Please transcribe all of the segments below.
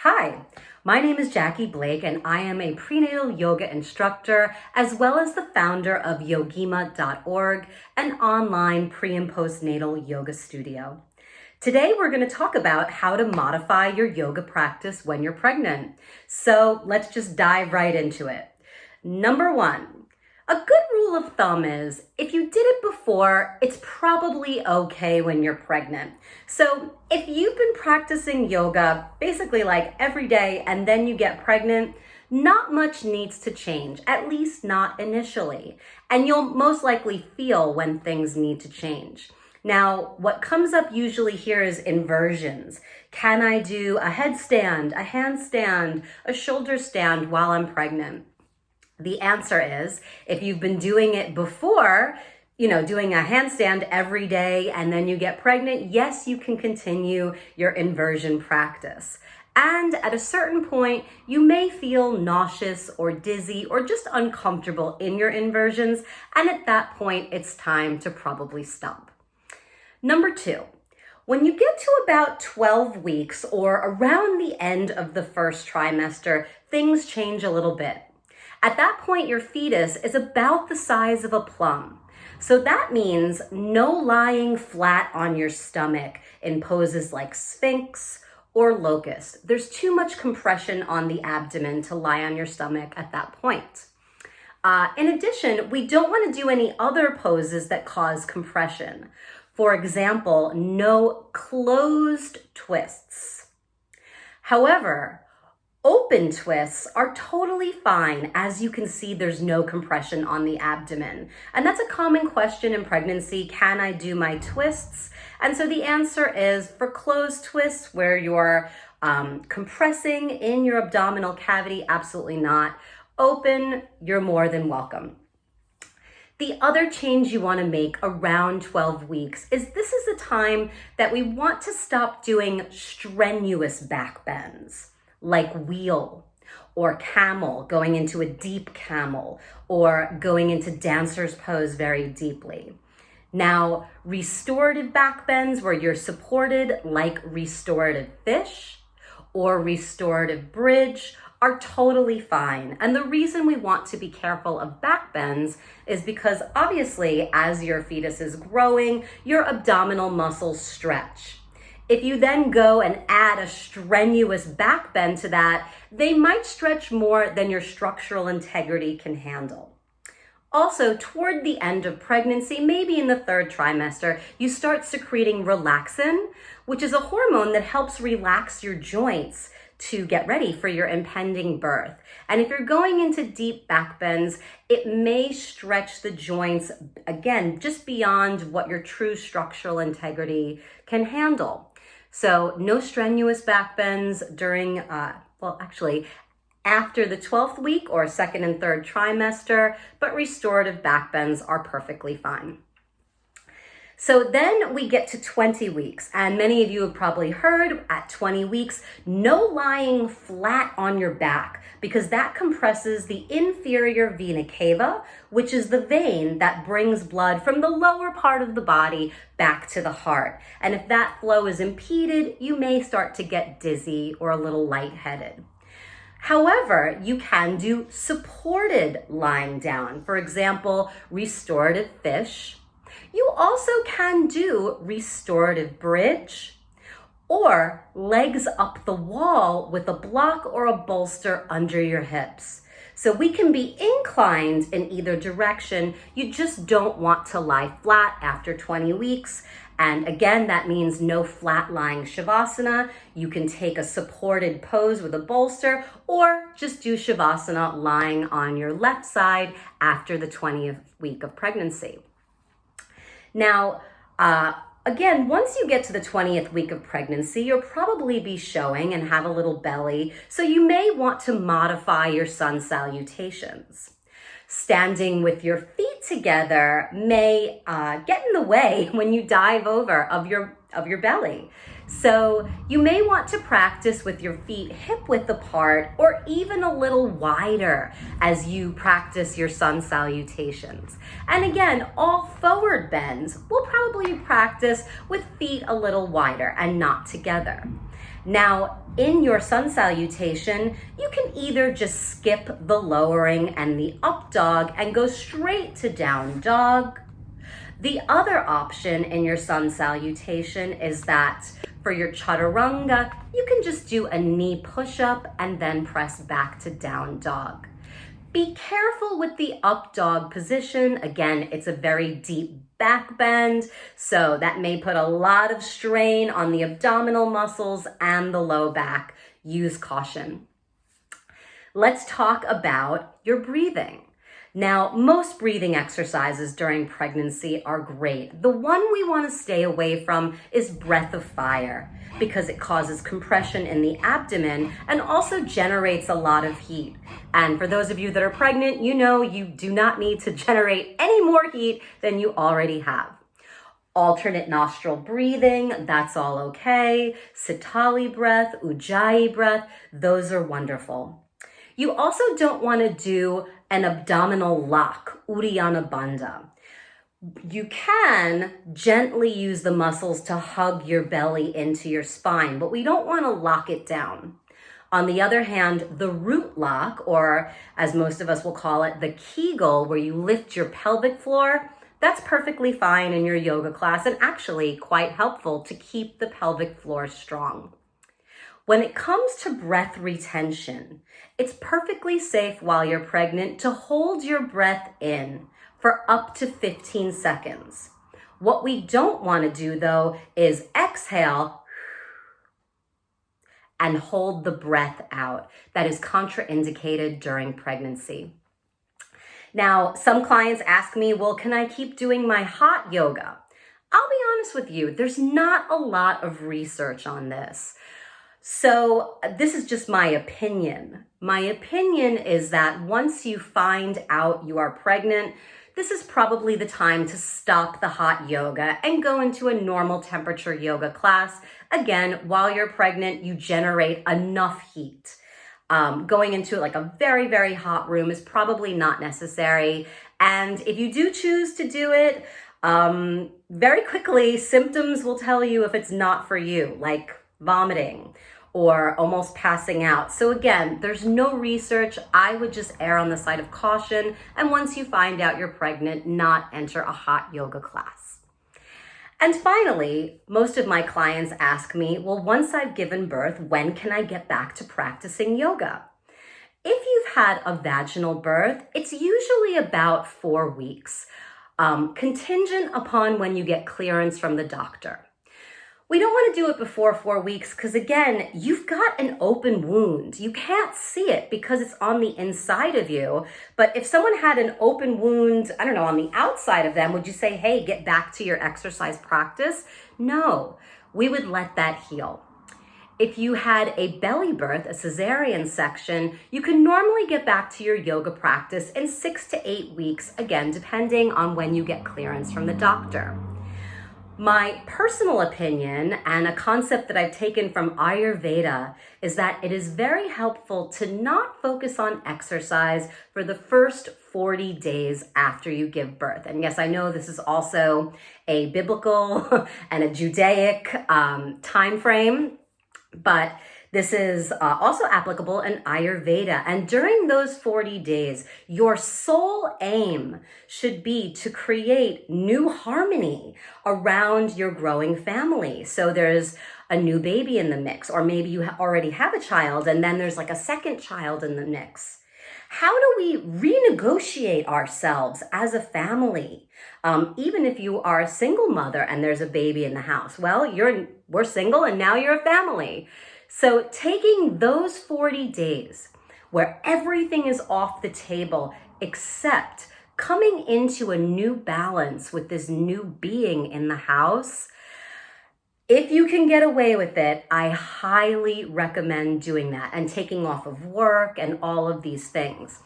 Hi, my name is Jackie Blake and I am a prenatal yoga instructor as well as the founder of yogima.org, an online pre and postnatal yoga studio. Today we're going to talk about how to modify your yoga practice when you're pregnant. So let's just dive right into it. Number one, a good rule of thumb is if you did it before, it's probably okay when you're pregnant. So if you've been practicing yoga basically like every day and then you get pregnant, not much needs to change, at least not initially. And you'll most likely feel when things need to change. Now, what comes up usually here is inversions. Can I do a headstand, a handstand, a shoulder stand while I'm pregnant? The answer is, if you've been doing it before, doing a handstand every day and then you get pregnant, yes, you can continue your inversion practice. And at a certain point, you may feel nauseous or dizzy or just uncomfortable in your inversions. And at that point, it's time to probably stop. Number two, when you get to about 12 weeks or around the end of the first trimester, things change a little bit. At that point, your fetus is about the size of a plum. So that means no lying flat on your stomach in poses like Sphinx or locust. There's too much compression on the abdomen to lie on your stomach at that point. In addition, we don't want to do any other poses that cause compression. For example, no closed twists. However, open twists are totally fine. As you can see, there's no compression on the abdomen. And that's a common question in pregnancy. Can I do my twists? And so the answer is for closed twists where you're compressing in your abdominal cavity, absolutely not. Open, you're more than welcome. The other change you want to make around 12 weeks is this is a time that we want to stop doing strenuous back bends, like wheel or camel, going into a deep camel, or going into dancer's pose very deeply. Now, restorative back bends where you're supported, like restorative fish or restorative bridge, are totally fine. And the reason we want to be careful of back bends is because obviously as your fetus is growing, your abdominal muscles stretch. If you then go and add a strenuous back bend to that, they might stretch more than your structural integrity can handle. Also, toward the end of pregnancy, maybe in the third trimester, you start secreting relaxin, which is a hormone that helps relax your joints to get ready for your impending birth. And if you're going into deep back bends, it may stretch the joints, again, just beyond what your true structural integrity can handle. So no strenuous back bends during, after the 12th week or second and third trimester, but restorative back bends are perfectly fine. So then we get to 20 weeks, and many of you have probably heard at 20 weeks, no lying flat on your back because that compresses the inferior vena cava, which is the vein that brings blood from the lower part of the body back to the heart. And if that flow is impeded, you may start to get dizzy or a little lightheaded. However, you can do supported lying down. For example, restorative fish. You also can do restorative bridge or legs up the wall with a block or a bolster under your hips. So we can be inclined in either direction. You just don't want to lie flat after 20 weeks. And again, that means no flat lying shavasana. You can take a supported pose with a bolster or just do shavasana lying on your left side after the 20th week of pregnancy. Now, again, once you get to the 20th week of pregnancy, you'll probably be showing and have a little belly, so you may want to modify your sun salutations. Standing with your feet together may get in the way when you dive over of your belly. So you may want to practice with your feet hip width apart or even a little wider as you practice your sun salutations. And again, all forward bends will probably practice with feet a little wider and not together. Now, in your sun salutation, you can either just skip the lowering and the up dog and go straight to down dog. The other option in your sun salutation is that for your chaturanga, you can just do a knee push-up and then press back to down dog. Be careful with the up dog position. Again, it's a very deep back bend, so that may put a lot of strain on the abdominal muscles and the low back. Use caution. Let's talk about your breathing. Now, most breathing exercises during pregnancy are great. The one we want to stay away from is breath of fire because it causes compression in the abdomen and also generates a lot of heat. And for those of you that are pregnant, you know you do not need to generate any more heat than you already have. Alternate nostril breathing, that's all okay. Sitali breath, Ujjayi breath, those are wonderful. You also don't want to do an abdominal lock, Uddiyana Bandha. You can gently use the muscles to hug your belly into your spine, but we don't want to lock it down. On the other hand, the root lock, or as most of us will call it, the Kegel, where you lift your pelvic floor, that's perfectly fine in your yoga class and actually quite helpful to keep the pelvic floor strong. When it comes to breath retention, it's perfectly safe while you're pregnant to hold your breath in for up to 15 seconds. What we don't want to do, though, is exhale and hold the breath out. That is contraindicated during pregnancy. Now, some clients ask me, well, can I keep doing my hot yoga? I'll be honest with you, there's not a lot of research on this. So this is just my opinion. My opinion is that once you find out you are pregnant, this is probably the time to stop the hot yoga and go into a normal temperature yoga class. Again, while you're pregnant, you generate enough heat. Going into like a very, very hot room is probably not necessary. And if you do choose to do it, very quickly, symptoms will tell you if it's not for you, like vomiting or almost passing out. So again, there's no research. I would just err on the side of caution. And once you find out you're pregnant, not enter a hot yoga class. And finally, most of my clients ask me, well, once I've given birth, when can I get back to practicing yoga? If you've had a vaginal birth, it's usually about 4 weeks, contingent upon when you get clearance from the doctor. We don't want to do it before 4 weeks because, again, you've got an open wound. You can't see it because it's on the inside of you. But if someone had an open wound, I don't know, on the outside of them, would you say, hey, get back to your exercise practice? No, we would let that heal. If you had a belly birth, a cesarean section, you can normally get back to your yoga practice in 6 to 8 weeks, again, depending on when you get clearance from the doctor. My personal opinion and a concept that I've taken from Ayurveda is that it is very helpful to not focus on exercise for the first 40 days after you give birth. And yes, I know this is also a biblical and a Judaic time frame, but this is also applicable in Ayurveda. And during those 40 days, your sole aim should be to create new harmony around your growing family. So there's a new baby in the mix, or maybe you already have a child and then there's like a second child in the mix. How do we renegotiate ourselves as a family? Even if you are a single mother and there's a baby in the house, well, we're single and now you're a family. So taking those 40 days where everything is off the table except coming into a new balance with this new being in the house, if you can get away with it, I highly recommend doing that and taking off of work and all of these things.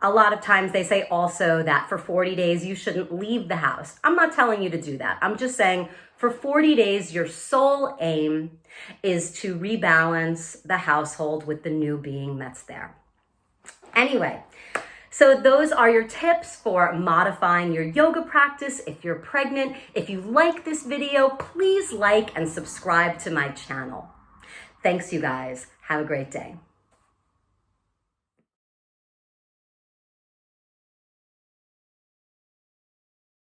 A lot of times they say also that for 40 days you shouldn't leave the house. I'm not telling you to do that. I'm just saying for 40 days, your sole aim is to rebalance the household with the new being that's there. Anyway, so those are your tips for modifying your yoga practice if you're pregnant. If you like this video, please like and subscribe to my channel. Thanks, you guys. Have a great day.